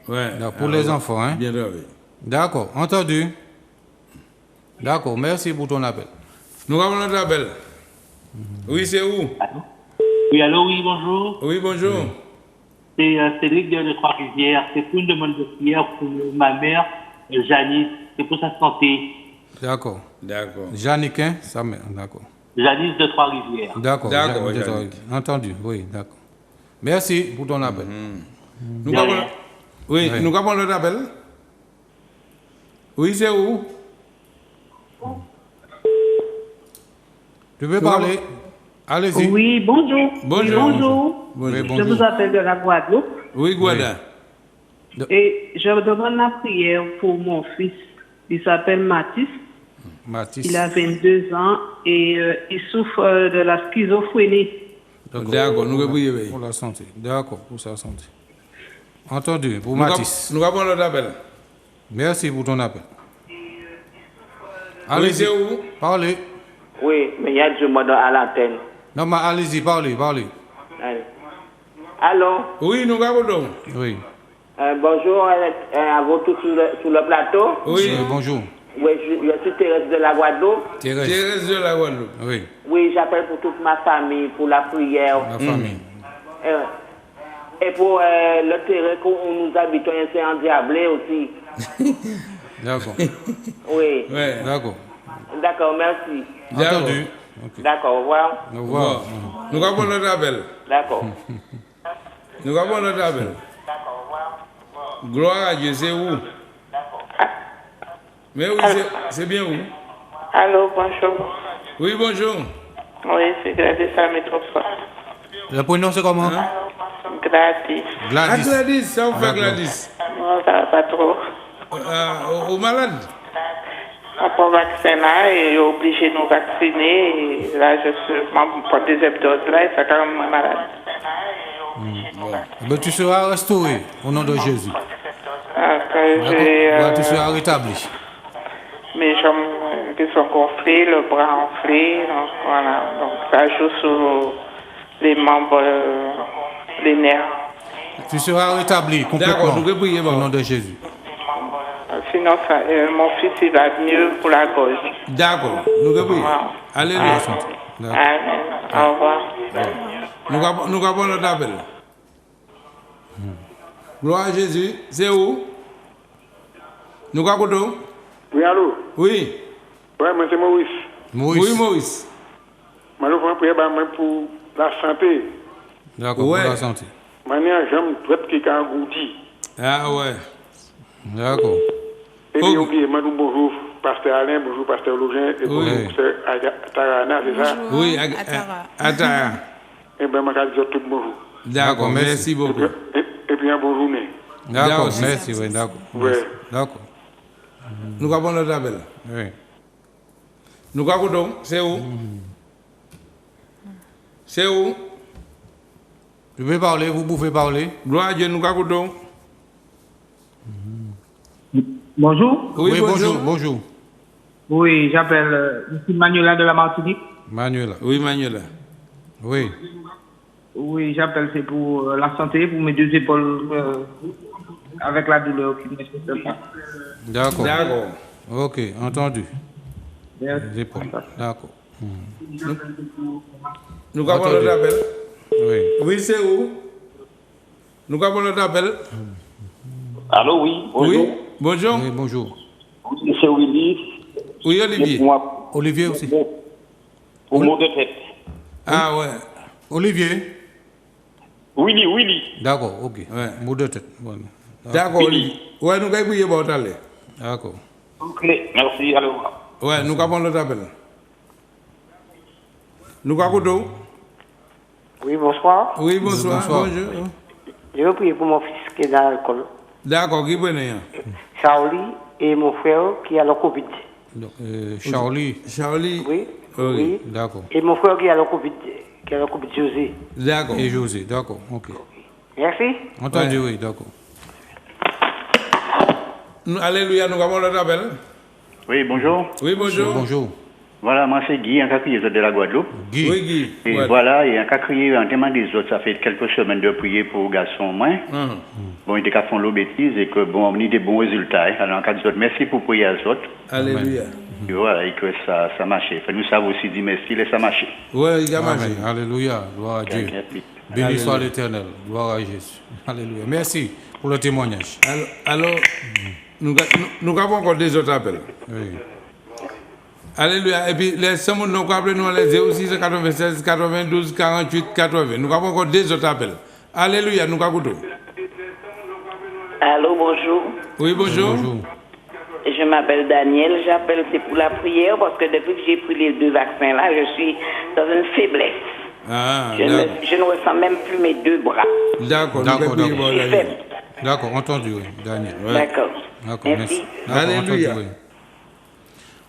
Ouais. Pour les enfants, hein? Bien travaillé. D'accord, entendu. D'accord, merci pour ton appel. Nous avons notre appel. Oui, c'est où? Oui, allô, oui, bonjour. Oui, bonjour. C'est Cédric de Trois-Rivières. C'est pour une demande de prière pour ma mère, Janice. C'est pour sa santé. D'accord. D'accord. Janiquin, sa mère, d'accord. Janice de Trois-Rivières. D'accord, D'accord, Janice de Janice. Trois-Rivières. Entendu, oui, d'accord. Merci pour ton appel. Nous avons... Oui, nous avons notre appel. Oui, c'est où? Tu peux parler? Allez-y. Oui, bonjour. Bonjour. Bonjour. Oui, Je bonjour. vous appelle de la Guadeloupe Oui, Guada. et je demande la prière pour mon fils. Il s'appelle Mathis. Mathis. Il a 22 ans et il souffre de la schizophrénie. D'accord, nous allons prier. Pour la santé. D'accord, pour sa santé. Entendu, pour Mathis. Nous avons notre appel. Merci pour ton appel. Oui, Allez-y. c'est où? Parlez. Oui, mais il y a du monde à l'antenne. Non, mais allez-y, parlez. Allez. Allô? Oui, nous avons donc. Oui. Bonjour à vous tous sur le plateau. Oui. Bonjour. Oui, je suis Thérèse de la Guadeloupe. Thérèse. de la Guadeloupe. Oui, Oui, j'appelle pour toute ma famille, pour la prière. la famille. Et pour le terrain où nous habitons, c'est endiablé aussi. D'accord. Oui. Ouais. D'accord. D'accord, merci. Entendu. Ok. D'accord, au revoir. Au revoir. Nous avons notre appel. D'accord. Nous avons notre appel. Gloire à Dieu, c'est où? Mais oui, c'est bien où? Allô, bonjour. Oui, bonjour. Oui, c'est Gladys à Métropole. Le prénom, c'est comment? Gladys. Ah, Gladys. Gladys, ça vous fait Gladys. Non, ça va pas trop. Au malade? On prend vaccin là et obligé de nous vacciner. Et là, je suis membre pour deuxième dose là et ça quand même malade. Ben, tu seras restauré au nom de Jésus. Ah, quand Voilà, tu seras rétabli. mes jambes qui sont gonflées, le bras enflé, donc voilà. Donc ça joue sur les membres, les nerfs. Tu seras rétabli complètement D'accord, nous prions au nom de Jésus. Sinon, mon fils, il va mieux pour la gorge. D'accord, nous prions. Alléluia. Amen. Au revoir. Nous avons notre appel. Gloire à Jésus. C'est où? Nous avons. Oui, allô? Oui. Ouais, moi c'est Maurice. Oui, Maurice. Je vais prier pour la santé. D'accord, Ouais. pour la santé. J'aime tout qui a goûté. Ah ouais. D'accord. Et puis, oubliez, bonjour, pasteur Alain, bonjour, pasteur Login, et bonjour, Oui. pasteur Tarana, c'est ça? Bonjour, Oui, Atara. Atara. Eh bien, je vais dire tout bonjour. D'accord, merci beaucoup. Et puis, bonne journée. D'accord, aussi. merci, oui, d'accord. Ouais. D'accord. Nous avons notre appel. Oui. Nous avons. C'est où? C'est où? Tu peux parler, vous pouvez parler. Gloire à Dieu, nous avons. Bonjour. Oui, bonjour. Bonjour. Oui, j'appelle ici Manuela de la Martinique. Manuela. Oui, Manuela. Oui. Oui, j'appelle, c'est pour la santé, pour mes deux épaules avec la douleur qui me fait pas. D'accord. D'accord. Ok, entendu. Merci. Les épaules. D'accord. Nous avons Entendu. notre appel. Oui. Oui, c'est où? Nous avons notre appel. Allô, oui, bonjour. Oui, bonjour. Oui, bonjour. C'est Willy. Oui, Olivier. Moi, Olivier aussi. au mot de tête. Ah ouais. Olivier. Willy. D'accord, ok. Ouais. Mot de tête. Voilà. D'accord, Olivier. Ouais, nous avons prié pour aller. D'accord. Ok, merci, allô. Ouais, nous avons notre appel. Nous avons. Oui, bonsoir. Oui, bonsoir. Bonsoir. Bonjour. Je veux prier pour mon fils qui est dans l'alcool. D'accord, qui prenez? Charlie et mon frère qui a le Covid. Donc, Charlie. Charlie. Oui. Oui. D'accord. Et mon frère qui a le Covid, José. D'accord. Et José, d'accord, ok. Merci. Entendu, Ouais. oui, d'accord. Alléluia, nous avons notre appel. Oui, bonjour. Oui, bonjour. Bonjour. Voilà, moi c'est Guy, un cacrier de la Guadeloupe. Guy. Oui, Guy. Et Ouais. voilà, et un cacrier en témoin des autres, ça fait quelques semaines de prier pour garçon moins. Bon, il était qu'à faire l'eau bêtise et que bon, on a eu des bons résultats. Alors, en cas de autres, merci pour prier à autres. Alléluia. Et voilà, et que ça marche. Fait nous savons aussi dire merci, et ça marche. Oui, il a marché. Amen. Alléluia. Gloire à Dieu. Béni soit l'Éternel. Gloire à Jésus. Alléluia. Merci pour le témoignage. Alors, nous avons encore des autres appels. Oui. Alléluia. Et puis, les sommes nous appelons nous les 06 96 92 48 80. Nous avons encore des autres appels. Alléluia, nous avons tout. Allô, bonjour. Oui, bonjour. Bonjour. Je m'appelle Daniel. J'appelle, c'est pour la prière parce que depuis que j'ai pris les 2 vaccins là, je suis dans une faiblesse. Ah, Je ne ressens même plus mes 2 bras. D'accord, D'accord, Je suis faible. D'accord, entendu, oui, Daniel. D'accord. D'accord, merci. D'accord, Alléluia. entendu, oui.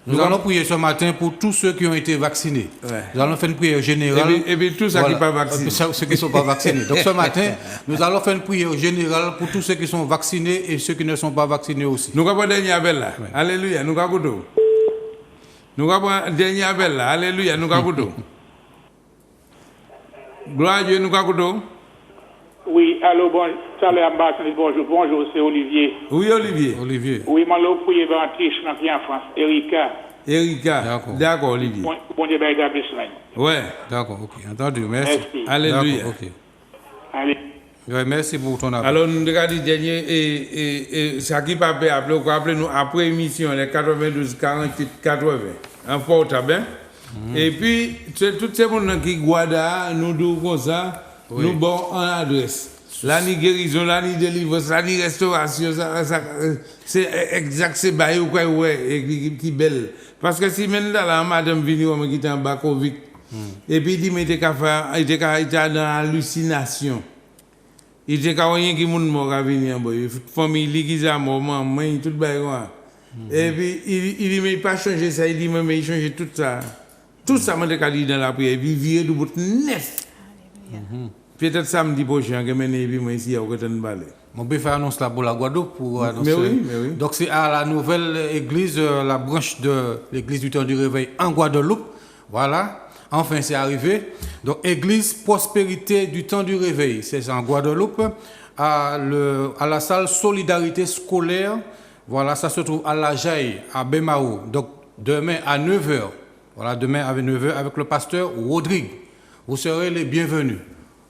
Nous allons prier ce matin pour tous ceux qui ont été vaccinés. Ouais. Nous allons faire une prière générale. Et puis tous ceux qui ne sont pas vaccinés. Ceux qui ne sont pas vaccinés. Donc ce matin, nous allons faire une prière générale pour tous ceux qui sont vaccinés et ceux qui ne sont pas vaccinés aussi. Nous avons un dernier appel là. Ouais. Alléluia, nous avons tout. Nous avons un dernier appel là. Alléluia, nous avons tout. Gloire à Dieu, nous avons tout. Oui, allô, salut ambassadeur, bonjour, c'est Olivier. Oui, Olivier. Olivier. Oui, moi, là, prier pour un triche qui est en France, Erika. Erika. D'accord, Olivier. Bon Dieu, ben, établissement. Ouais. D'accord, ok, entendu, merci. Merci. Alléluia. D'accord, ok. Allez. Ouais, merci pour ton appel. Alors, nous regardons le dernier et ça qui peut appeler, vous appelez nous après émission, les 92 48 80. En portable, hein? Et puis, toutes ces gens qui guardent, nous disons comme ça, nous bon en adresse. Là, ni guérison, là, ni délivrance, là, ni restauration, c'est exact, c'est bail ou quoi, ouais, qui belle. Parce que si maintenant, là, madame vient, qui était en bas Covid, et puis il dit, mais il était dans hallucination. Il était quand rien qui moun mort à venir, famille qui a mort, maman, tout bail. Et puis il dit mais il pas changer ça, il dit mais il change tout ça. Tout ça m'a dit dans la prière, il vient du bout neuf. Peut-être samedi prochain que mener puis moi ici à Aucoton-Balé. Mon père fait annonce là pour la Guadeloupe pour annoncer. Mais oui. Donc c'est à la nouvelle église, la branche de l'église du temps du réveil en Guadeloupe. Voilà. Enfin, c'est arrivé. Donc, Église Prospérité du temps du réveil. C'est en Guadeloupe, à la salle Solidarité scolaire. Voilà, ça se trouve à La Jaille, à Bemao. Donc, demain à 9h. Voilà, demain à 9h avec le pasteur Rodrigue. Vous serez les bienvenus.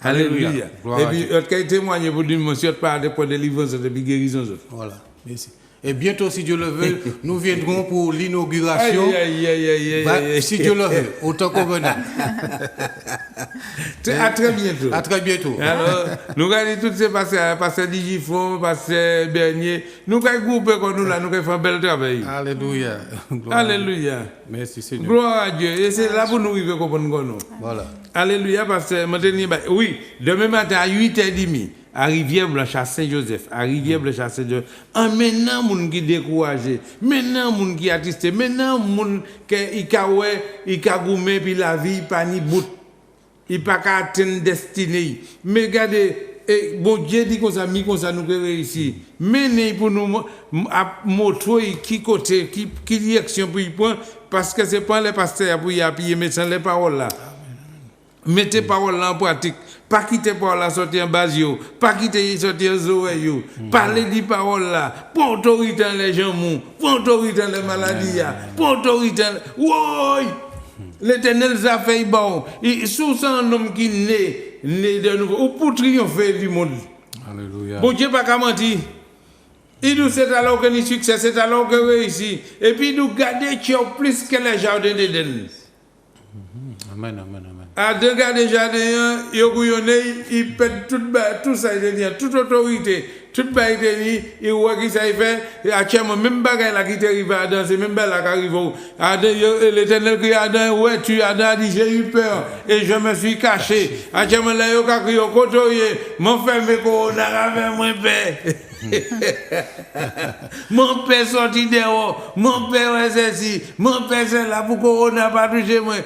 Alléluia. Gloire Et à puis, Dieu. quand témoigner pour dire, monsieur, pas de pour délivrance et puis guérison. Voilà, merci. Et bientôt, si Dieu le veut, nous viendrons pour l'inauguration. Si Dieu le veut, autant convenable. À très bientôt. À très bientôt. Alors, nous regardons tous ces pasteurs Digifon, pasteurs Bernier. Nous allons grouper comme nous là, nous allons faire un bel travail. Alléluia. Alléluia. Merci Seigneur. Gloire à Dieu. Et c'est là pour nous vivre comme nous. Voilà. Alléluia, pasteur. Oui, demain matin à 8h30. À Rivière-Blanche à Saint-Joseph, à Rivière-Blanche à Saint-Joseph. Maintenant, moun qui découragé, maintenant, moun qui attristé, maintenant, moun qui a goumé, puis la vie, pas ni bout. Il pas qu'à atteindre destinée. Mais regardez, bon Dieu dit comme ça, nous réussir. Mais pour nous montrer qui côté, qui direction pour y prendre, parce que c'est pas les pasteurs pour y appuyer, mais sans les paroles là. Mettez paroles là en pratique. Pas quitter paroles là sortir en base, pas quitter sortir en oreilles. Parlez des paroles là. Pour autorité les gens mou, pour autorité les maladies, pour autorité. Oui! L'Éternel a fait bon. Sous un homme qui né de nouveau, ou pour triompher du monde. Alléluia. Bon Dieu pas qu'à mentir. Il nous c'est alors que nous succès, c'est alors que réussit. Et puis nous garder plus que les jardins d'Éden. Amen, amen, amen. À deux gars des jardins, ils pètent tout ça, toute autorité, toute baïté, ils voient qui ça fait, et actuellement, même bagaille là qui t'arrive à danser, même bagaille là qui arrive, l'Éternel qui a dit, ouais, tu as dit, j'ai eu peur, et je me suis caché. Actuellement, là, il y a qui ont côtoyé, mon frère, mais qu'on a fait moins peur. Mon père sorti dehors, mon père est ceci, mon père c'est là pour qu'on n'a pas touché moi.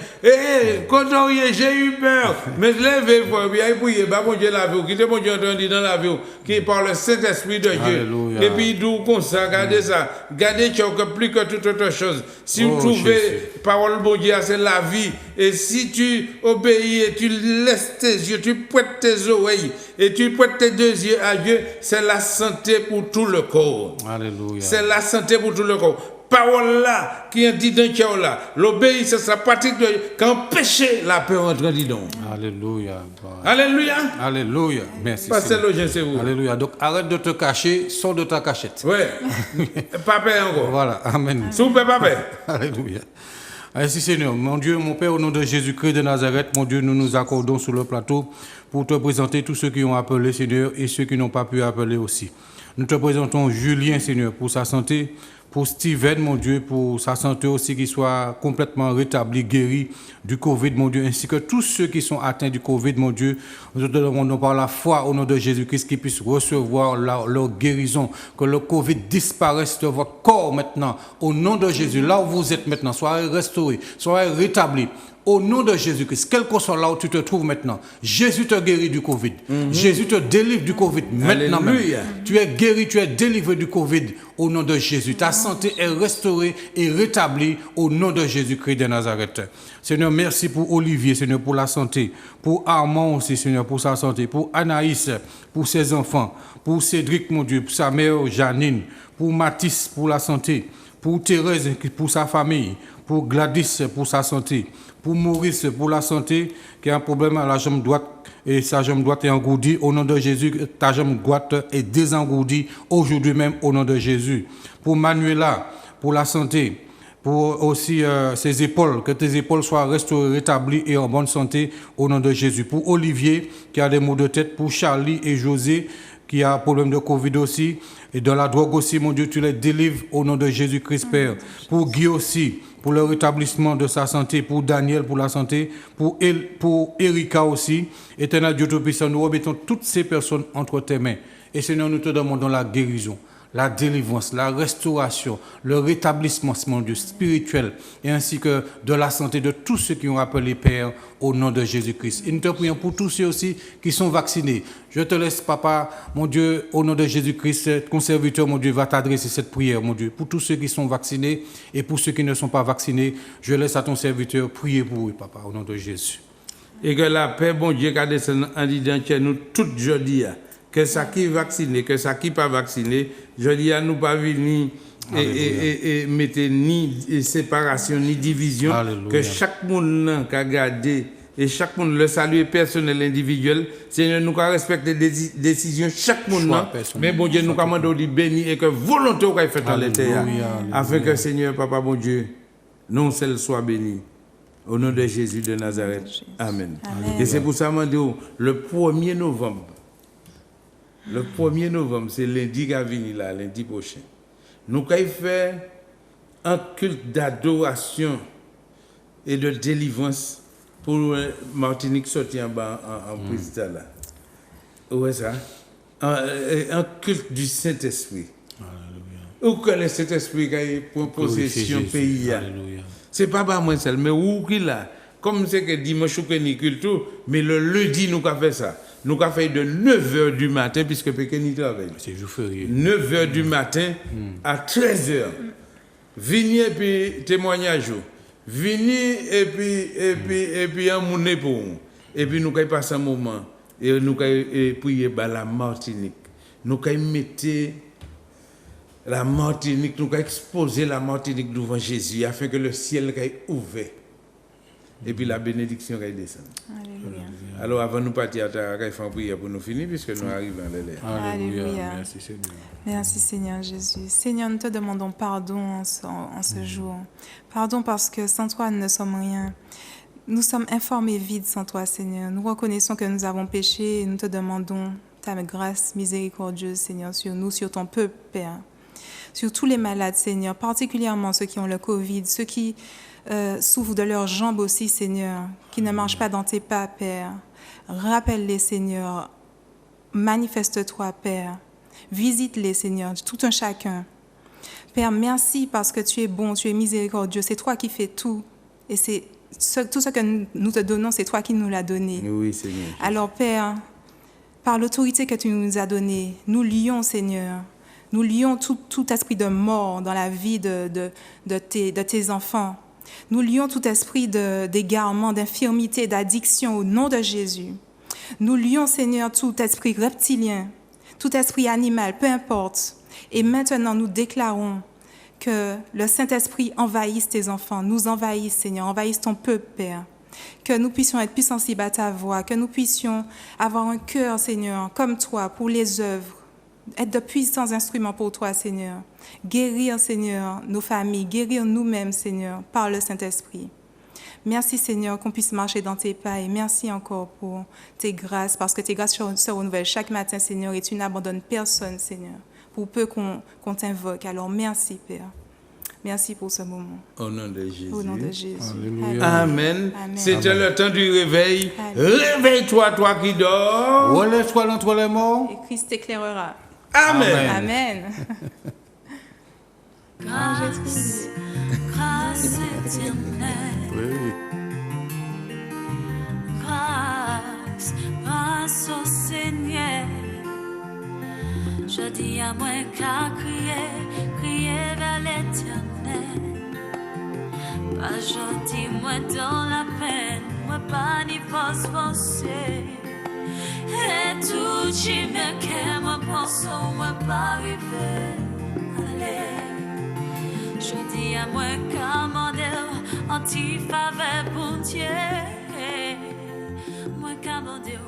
Quand j'ai eu peur, mais je l'ai pour bien prier, bah mon Dieu la vie, qui te mon Dieu entendu dans la vie, qui par le Saint-Esprit de Dieu. Alléluia. Et puis d'où comme ça, gardez ça, gardez que plus que toute autre chose. Si vous trouvez parole de Dieu, c'est la vie. Et si tu obéis et tu laisses tes yeux, tu prêtes tes oreilles et tu prêtes tes deux yeux à Dieu, c'est la santé pour tout le corps. Alléluia. C'est la santé pour tout le corps. Parole là, qui est dit dans le cœur là, l'obéissance, c'est la pratique de quand péché, la peur entre dedans. Alléluia. Alléluia. Alléluia. Merci. Pasteur Login, c'est vous. Alléluia. Donc arrête de te cacher, sors de ta cachette. Ouais. Pas peur encore. Voilà. Amen. Soupe, pas peur. Alléluia. Merci Seigneur. Mon Dieu, mon Père, au nom de Jésus-Christ de Nazareth, mon Dieu, nous nous accordons sur le plateau pour te présenter tous ceux qui ont appelé, Seigneur, et ceux qui n'ont pas pu appeler aussi. Nous te présentons Julien, Seigneur, pour sa santé, pour Steven, mon Dieu, pour sa santé aussi, qu'il soit complètement rétabli, guéri du Covid, mon Dieu, ainsi que tous ceux qui sont atteints du Covid, mon Dieu. Nous te demandons par la foi, au nom de Jésus-Christ, qu'ils puissent recevoir leur guérison, que le Covid disparaisse de votre corps maintenant, au nom de Jésus. Là où vous êtes maintenant, soyez restaurés, soyez rétablis. Au nom de Jésus-Christ, quel que soit là où tu te trouves maintenant, Jésus te guérit du Covid. Jésus te délivre du Covid maintenant même. Tu es guéri, tu es délivré du Covid au nom de Jésus. Ta santé est restaurée et rétablie au nom de Jésus-Christ de Nazareth. Seigneur, merci pour Olivier, Seigneur, pour la santé. Pour Armand aussi, Seigneur, pour sa santé. Pour Anaïs, pour ses enfants. Pour Cédric, mon Dieu, pour sa mère Janine. Pour Mathis, pour la santé. Pour Thérèse, pour sa famille. Pour Gladys, pour sa santé. Pour Maurice, pour la santé, qui a un problème à la jambe droite, et sa jambe droite est engourdie. Au nom de Jésus, ta jambe droite est désengourdie aujourd'hui même, au nom de Jésus. Pour Manuela, pour la santé, pour aussi ses épaules, que tes épaules soient restaurées, rétablies et en bonne santé, au nom de Jésus. Pour Olivier, qui a des maux de tête, pour Charlie et José, qui a un problème de Covid aussi, et de la drogue aussi, mon Dieu, tu les délivres au nom de Jésus-Christ, Père. Pour Guy aussi, pour le rétablissement de sa santé, pour Daniel, pour la santé, pour Erika aussi. Éternel Dieu Tout-Puissant, nous remettons toutes ces personnes entre tes mains. Et Seigneur, nous te demandons la guérison. la délivrance, la restauration, le rétablissement, mon Dieu, spirituel, et ainsi que de la santé de tous ceux qui ont appelé Père au nom de Jésus-Christ. Et nous te prions pour tous ceux aussi qui sont vaccinés. Je te laisse, Papa, mon Dieu, au nom de Jésus-Christ, ton serviteur, mon Dieu, va t'adresser cette prière, mon Dieu. Pour tous ceux qui sont vaccinés et pour ceux qui ne sont pas vaccinés, je laisse à ton serviteur prier pour eux, Papa, au nom de Jésus. Et que la paix, bon Dieu, qu'a descendu en identité, nous, toutes jeudi, que ça qui est vacciné, que ça qui n'est pas vacciné, je dis à nous pas venir et mettre ni séparation, ni division, Alléluia. Que chaque monde qui a gardé, et chaque monde le salut personnel, individuel, Seigneur, nous avons respecté les décisions, chaque monde, mais bon Dieu, nous commandons de bénir et que volonté soit faite à l'intérieur, afin que Seigneur, Papa, bon Dieu, non seul soit béni. Au nom de Jésus de Nazareth. Amen. Amen. Et c'est pour ça que je dis, le 1er novembre, c'est lundi qui va venir là, lundi prochain. Nous allons faire un culte d'adoration et de délivrance pour Martinique sortir en bas en président là. Ouais ça. Un culte du Saint-Esprit. Où que le Saint-Esprit qui a pour possession pays. C'est pas moi seul, mais où qu'il a. Comme c'est que dimanche ou que culture, mais le lundi nous avons fait ça. Nous avons fait de 9h du matin, puisque Pékin travaille. C'est jour férié. 9h du matin à 13h. Venez et puis témoignage. Venez et puis un mounet pour nous. Et puis nous avons passé un moment. Et nous avons prié par la Martinique. Nous avons mis la Martinique, nous avons exposé la Martinique devant Jésus afin que le ciel soit ouvert. Et puis la bénédiction qui descend. Alors avant de nous partir, nous allons faire une prière pour nous finir puisque nous arrivons à l'air. Alléluia. Merci Seigneur. Merci Seigneur Jésus. Seigneur, nous te demandons pardon en ce jour. Pardon parce que sans toi nous ne sommes rien. Nous sommes informes et vides sans toi Seigneur. Nous reconnaissons que nous avons péché et nous te demandons ta grâce miséricordieuse Seigneur sur nous, sur ton peuple Père. Sur tous les malades, Seigneur, particulièrement ceux qui ont le Covid, ceux qui souffrent de leurs jambes aussi, Seigneur, qui ne marchent pas dans tes pas, Père. Rappelle-les, Seigneur. Manifeste-toi, Père. Visite-les, Seigneur, tout un chacun. Père, merci parce que tu es bon, tu es miséricordieux. C'est toi qui fais tout. Et c'est tout ce que nous te donnons, c'est toi qui nous l'as donné. Oui, Seigneur. Alors, Père, par l'autorité que tu nous as donnée, nous lions, Seigneur. Nous lions tout esprit de mort dans la vie de tes enfants. Nous lions tout esprit d'égarement, d'infirmité, d'addiction au nom de Jésus. Nous lions, Seigneur, tout esprit reptilien, tout esprit animal, peu importe. Et maintenant, nous déclarons que le Saint-Esprit envahisse tes enfants, nous envahisse, Seigneur, envahisse ton peuple, Père. Que nous puissions être plus sensibles à ta voix, que nous puissions avoir un cœur, Seigneur, comme toi, pour les œuvres. Être de puissants instruments pour toi, Seigneur. Guérir, Seigneur, nos familles, guérir nous-mêmes, Seigneur, par le Saint-Esprit. Merci, Seigneur, qu'on puisse marcher dans tes pas et merci encore pour tes grâces, parce que tes grâces se renouvellent chaque matin, Seigneur, et tu n'abandonnes personne, Seigneur, pour peu qu'on t'invoque. Alors, merci, Père. Merci pour ce moment. Au nom de Jésus. Au nom de Jésus. Alléluia. Amen. C'était le temps du réveil. Réveille-toi, toi qui dors. Relève-toi d'entre les morts. Et Christ t'éclairera. Amen. Amen. Grâce, grâce éternelle. Oui. Grâce, grâce au Seigneur. Je dis à moi qu'à crier vers l'Éternel. Pas gentil, moi dans la peine, moi pas ni force forcée. Et tout qui me qu'est, moi pense, moi pas arriver. Allez, je dis à moi qu'à mon anti-faveur pour Dieu. Moi qu'à mon Dieu.